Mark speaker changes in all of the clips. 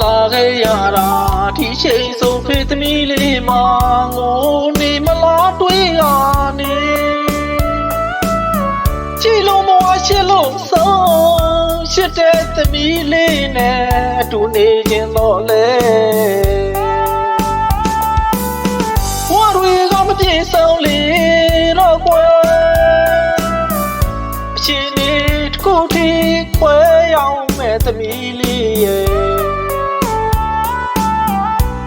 Speaker 1: လာခဲ့ရတာဒီချိန်ဆုံးဖေသမီးလေးမငိုနေမလားတွေးရနေကြည်လုံးမဝရှစ်လုံးဆုံးရှစ်တဲ့သမီးလေးနဲ့အတူနေခြင်းတော့လေဘဝတွေကမပြေဆုံးလေတော့ကွယ်အရှင်နေတစ်ခုထိခွဲရောက်မဲ့သမီးလေးရဲ့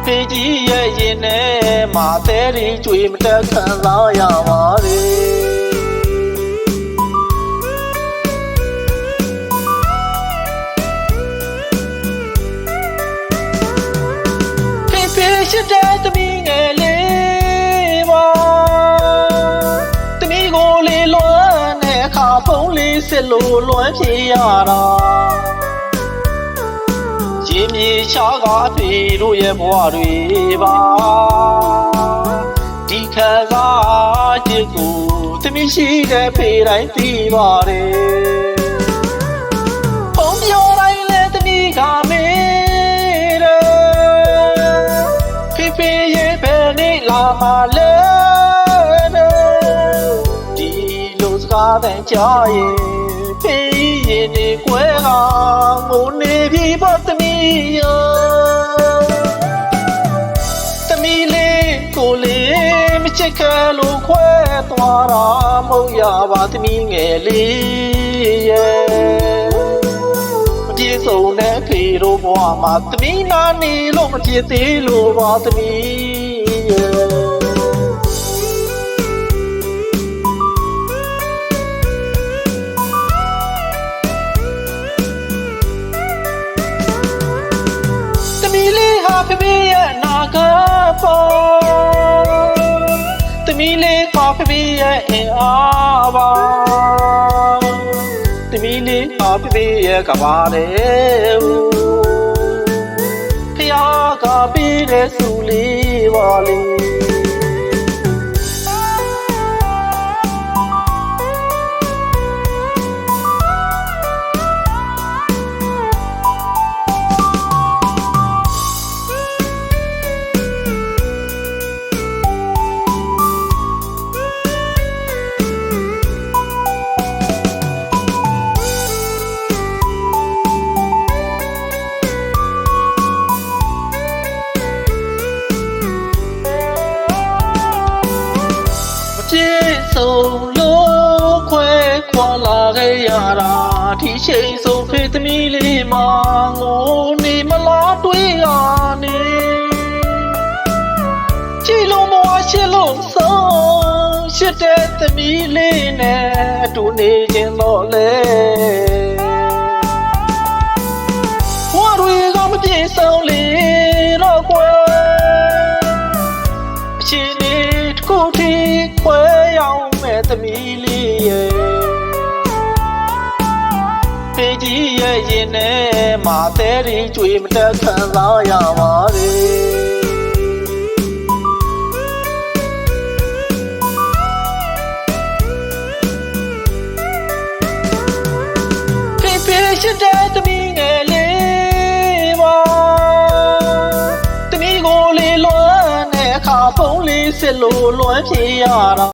Speaker 1: ဖေကြီးရဲ့ရင်ထဲမှာတဲရီကြွေမတက်ခံစားရပါလေရှိတဲ့သမီးငယ်လေးပါသမီးကိုလေးလွမ်းတဲ့အခါဖုံးလေးစစ်လို့လွမ်းပြေရတာရေမြေချားကားဖေတို့ရဲ့ဘဝတွေပါဒီခါစားချစ်ကိုသမီးရှိတဲ့ဖေတိုင်းသိပါတယ်ဖုံးပြောတိုင်းလဲသမီးကမေးလာမလဲဒီလိုစကားတန်ကြားရင်ဖေးရင်ဒီကွဲကငိုနေပြီပေါ့သမီးရောသမီးလေးကိုလေးမချစ်ခဲလို့ခွဲသွားတာမဟုတ်ရပါသမီးငယ်လေးရဲ့မပြေဆုံးတဲ့ဖေတို့ဘဝမှာသမီးနာနေလို့မဖြစ်သေးလို့ပါသမီးသမီးလေးဟာဖေဖေရဲ့နာဂပေါ်သမီးလေးဟာဖေဖေရဲ့အင်အားပါသမီးလေးဟာဖေဖေရဲ့ကဘာတဲ့ဖျားကပေးတဲ့စုလေးပါလေဆုံးလို့ခွဲခွာလာခဲ့ရတာဒီချိန်ဆုံးဖေသမီးလေးမငိုနေမလားတွေးရနေကြည်လုံးမဝရှစ်လုံးဆုံးရှစ်တဲ့သမီးလေးနဲ့အတူနေခြင်းတော့လေဘဝတွေကမပြေဆုံးလေတော့ကွယ်အရှင်နေတစ်ခုထိခွဲရောက်သမီးလေးရဲ့ဖေကြီးရဲ့ရင်ထဲမှာတဲရီကြွေမတက်ခံစားရပါလေဖေဖေရှိတဲ့သမီးငယ်လေးပါသမီးကိုလေးလွမ်းတဲ့အခါဖုံးလေးစစ်လို့လွမ်းပြေရတာ